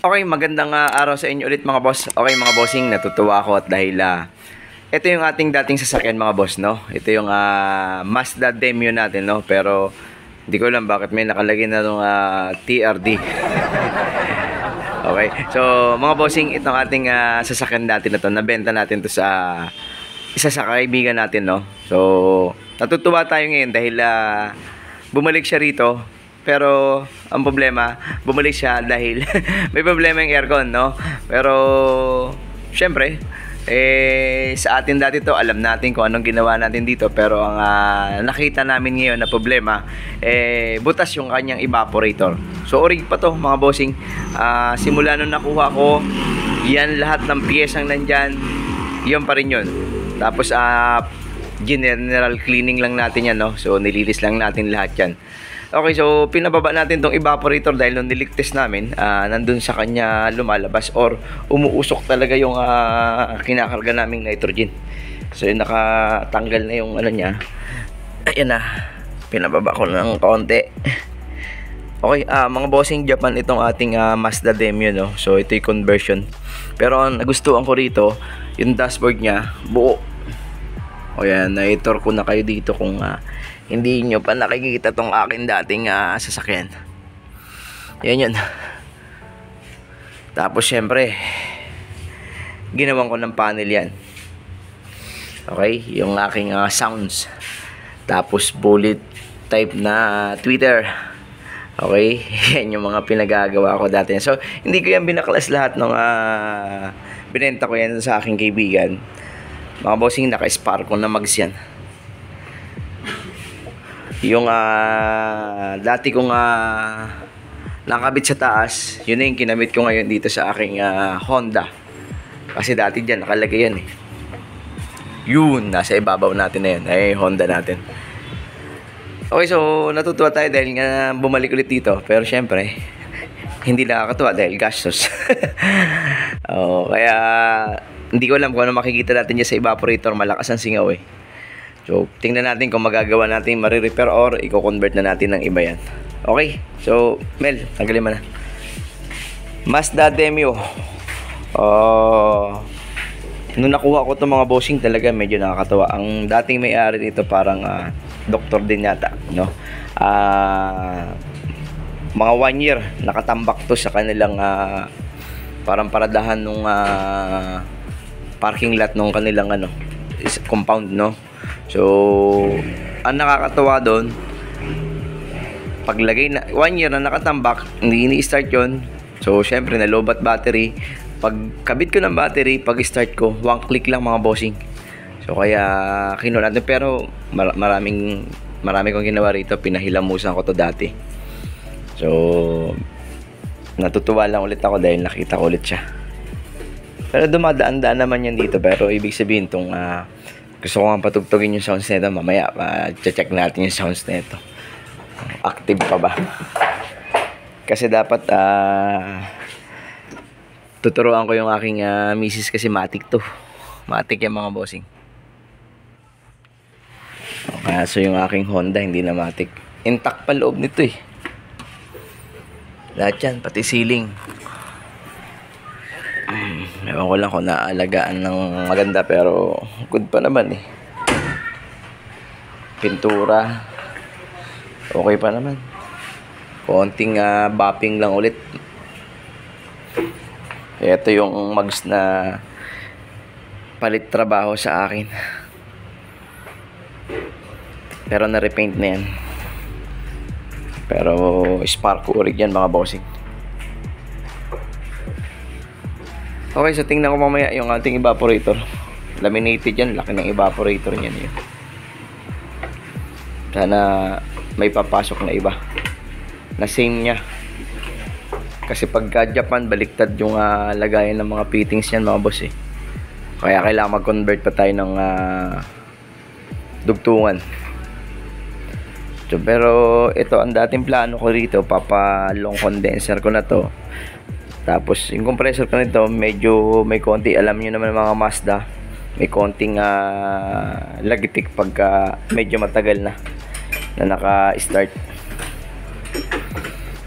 Okay, magandang araw sa inyo ulit mga boss. Okay mga bossing, natutuwa ako at dahil ito yung ating dating sasakyan mga boss, no? Ito yung Mazda Demio natin, no? Pero hindi ko alam bakit may nakalagay na nung TRD. Okay, so mga bossing, itong ating sasakyan natin na to, nabenta natin to sa isa sa kaibigan natin, no? So natutuwa tayo ngayon dahil bumalik siya rito. Pero ang problema, bumalik siya dahil may problema yung aircon, no? Pero syempre, sa atin dati to, alam natin kung anong ginawa natin dito. Pero ang nakita namin ngayon na problema, butas yung kanyang evaporator. So orig pa to mga bossing. Simula nung nakuha ko, yan lahat ng piyesang nandyan, yun pa rin yun. Tapos general cleaning lang natin yan, no? So nililis lang natin lahat yan. Okay, so pinababa natin tong evaporator dahil nung niligtas namin, nandun sa kanya lumalabas or umuusok talaga yung kinakarga naming nitrogen. So yun, nakatanggal na yung ano niya. Ayan na, pinababa ko ng konti. Okay, mga bossing, Japan itong ating Mazda Demio, no? So ito yung conversion. Pero ang nagustuhan ko rito, yung dashboard niya, buo. O yan, na-tour ko na kayo dito kung hindi nyo pa nakikita tong akin dating sasakyan. Yan yun. Tapos syempre, ginawan ko ng panel yan. Okay, yung aking sounds. Tapos bullet type na tweeter. Okay, yan yung mga pinagagawa ko dati. So hindi ko yan binaklas lahat ng binenta ko yan sa aking kaibigan. Mga bossing, naka-spark ko na mags yan. Yung dati kong nakabit sa taas, yun na yung kinabit ko ngayon dito sa aking Honda. Kasi dati dyan nakalagay yan eh. Yun, nasa ibabaw natin na yun, ay Honda natin. Okay, so natutuwa tayo dahil nga bumalik ulit dito. Pero syempre, hindi nakakatuwa dahil gastos. Kaya hindi ko alam kung ano makikita natin dyan sa evaporator. Malakas ang singaw eh. So, tingnan natin kung magagawa natin marirepair or i-convert na natin ng iba yan. Okay, so Mel, tanggalin mo na. Mazda Demio. Nung nakuha ko itong mga bossing, talaga medyo nakakatawa. Ang dating may-ari dito parang doktor din yata, no? Mga 1 year nakatambak to sa kanilang parang paradahan nung parking lot nung kanilang compound, no? So ang nakakatawa doon, paglagay na 1 year na nakatambak, hindi ini-start yon. So syempre na lobat battery. Pag kabit ko ng battery, pag start ko, 1 click lang mga bossing. So kaya kinuha natin, pero marami kong ginawa rito. Pinahilamusan ko to dati. So natutuwa lang ulit ako dahil nakita ko ulit siya. Pero dumadaan-daan naman yan dito. Pero ibig sabihin tong gusto ko nga patugtugin yung sounds nito. Mamaya check natin yung sounds nito. Active pa ba? Kasi dapat tuturuan ko yung aking misis kasi matik to. Matik yung mga bossing. So yung aking Honda hindi na matik. Intact pa loob nito eh. Lahat yan, pati ceiling. Ewan ko lang kung naalagaan ng maganda, pero good pa naman eh. Pintura okay pa naman. Konting bopping lang ulit. Ito yung mags na palit trabaho sa akin, pero na-repaint na yan. Pero spark urig yan mga bossing. Okay, so tingnan ko mamaya yung ating evaporator. Laminated yan, laki ng evaporator niyan yun. Sana may papasok na iba na same nya. Kasi pagka Japan, baliktad yung lagayan ng mga fittings niyan mga boss eh. Kaya kailangan mag-convert pa tayo ng dugtungan. So, pero ito ang dating plano ko rito, papa long condenser ko na to. Tapos yung compressor ko nito, medyo may konti, alam niyo naman mga Mazda, may konting lagitik pagka medyo matagal na naka-start.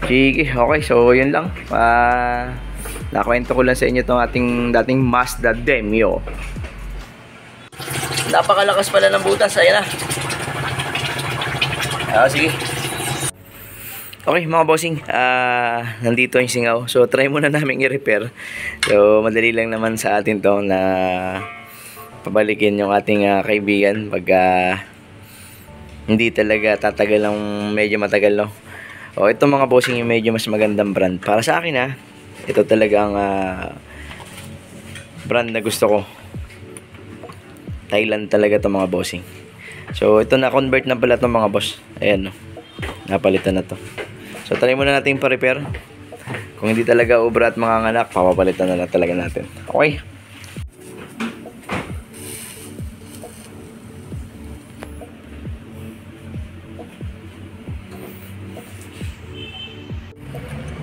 Sige, okay, so yun lang. Nakwento ko lang sa inyo itong ating dating Mazda Demio. Napakalakas pala ng butas. Ayan na. Sige. Okay mga bossing, nandito yung singaw. So try muna namin i-repair. So madali lang naman sa atin to na pabalikin yung ating kaibigan pag hindi talaga tatagal ng medyo matagal, no. O ito mga bossing yung medyo mas magandang brand. Para sa akin ito talaga ang brand na gusto ko. Thailand talaga to mga bossing. So ito na convert na pala to mga boss. Ayan, no. Napalitan na to. So try muna natin pa-repair. Kung hindi talaga ubra at manganganak, papapalitan na lang talaga natin. Okay.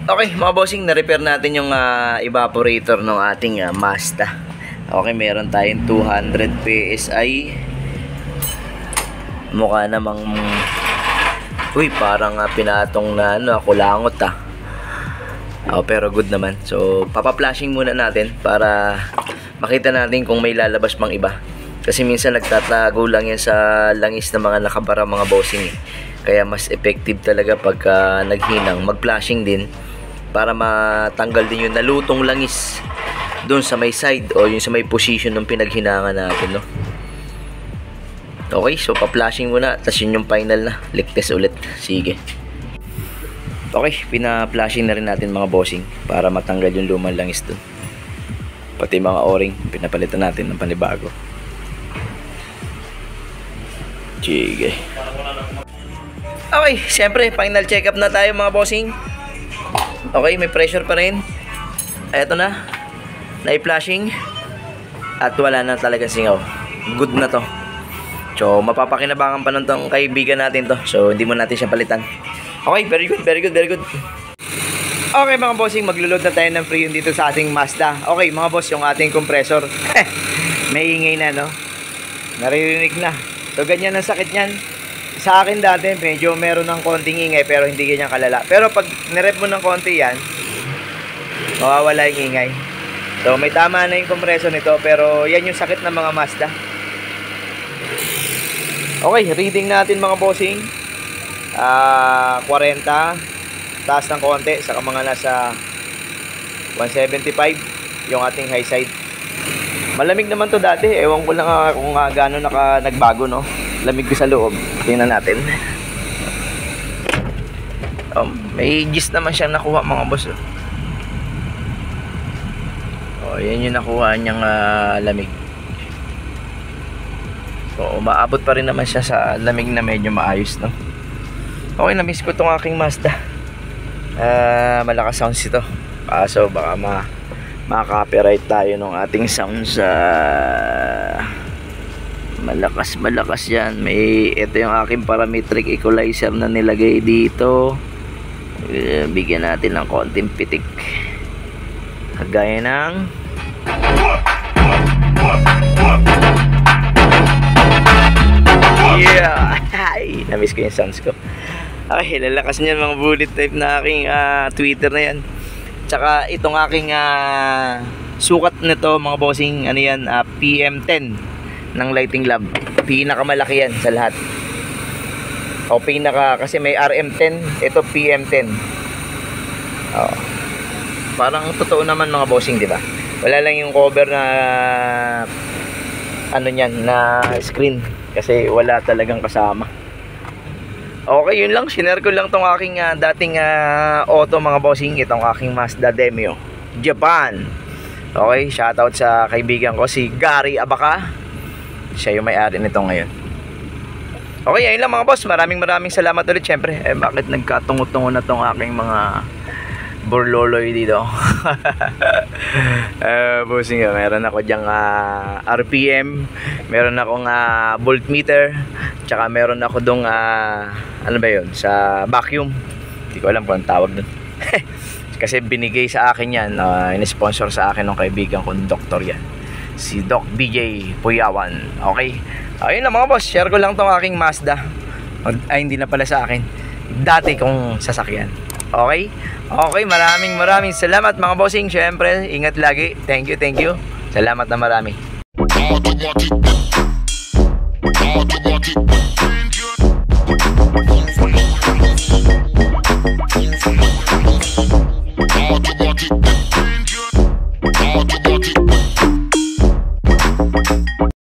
Okay mga bossing, na-repair natin yung evaporator ng ating Mazda. Okay, meron tayong 200 PSI. Mukha namang parang pinatong na kulangot pero good naman. So papa-flashing muna natin para makita natin kung may lalabas pang iba. Kasi minsan nagtatago lang yan sa langis ng mga nakabara mga bossing Kaya mas effective talaga pagka naghinang mag-flashing din para matanggal din yung nalutong langis doon sa may side o yung sa may position ng pinaghinangan natin, no? Okay, so pa-flashing muna, tapos yun yung final na, leak test ulit. Sige. Okay, pina-flashing na rin natin mga bossing para matanggal yung lumang langis doon. Pati mga o-ring, pinapalitan natin ng panibago. Sige. Okay, siyempre, final check-up na tayo mga bossing. Okay, may pressure pa rin. Eto na, na-flashing at wala na talagang singaw. Good na to. So, mapapakinabangan pa ng tong kaibigan natin to. So, hindi mo natin siya palitan. Okay, very good, very good, very good. Okay mga bossing, maglo-load na tayo ng Freon dito sa ating Mazda. Okay mga boss, yung ating compressor. May ingay na, no? Naririnig na. So, ganyan ang sakit niyan. Sa akin dati, medyo meron ng konting ingay pero hindi ganyan kalala. Pero pag nirep mo ng konti yan, mawawala yung ingay. So, may tama na yung compressor nito pero yan yung sakit ng mga Mazda. Okay, reading natin mga bossing. 40, taas ng konti, saka mga nasa 175 yung ating high side. Malamig naman to dati, ewan ko lang kung gaano nagbago, no. Lamig ko sa loob. Tingnan natin. May gist naman siyang nakuha mga boss. Yan yung nakuha niyang lamig. So, umaabot pa rin naman siya sa lamig na medyo maayos, no? Okay, na-miss ko itong aking Mazda. Malakas sounds ito. So, baka ma-copyright tayo ng ating sounds. Malakas yan. Ito yung aking parametric equalizer na nilagay dito. Bigyan natin ng konting pitik. Kagaya ng yeah! Ay, na-miss ko yung sounds ko. Okay, lalakas niyan mga bullet type na aking Twitter na yan. Tsaka itong aking sukat nito mga bossing, ano yan, PM10 ng Lighting Lab. Pinakamalaki yan sa lahat. O kasi may RM10, ito PM10. Parang totoo naman mga bossing, di ba? Wala lang yung cover na ano niyan, na screen kasi wala talagang kasama. Okay, yun lang. Sinare ko lang tong aking dating auto mga bossing. Itong aking Mazda Demio Japan. Okay, shoutout sa kaibigan ko si Gary Abaca. Siya yung may-ari nito ngayon. Okay, ayun lang mga boss. Maraming salamat ulit. Syempre, bakit nagkatungo-tungo na tong aking mga burloloy dito. Bossing, meron ako dyang RPM, meron akong voltmeter, tsaka meron ako dong ano ba yun, sa vacuum. Hindi ko alam kung ang tawag dun. Kasi binigay sa akin yan, in-sponsor sa akin ng kaibigan kong doktor yan, si Doc BJ Puyawan. Okay, ayun lang mga boss, share ko lang tong aking Mazda. Ay, hindi na pala sa akin, dati kong sasakyan. Okay? Okay, maraming salamat mga bossing. Syempre, ingat lagi. Thank you, thank you. Salamat na marami. Automatic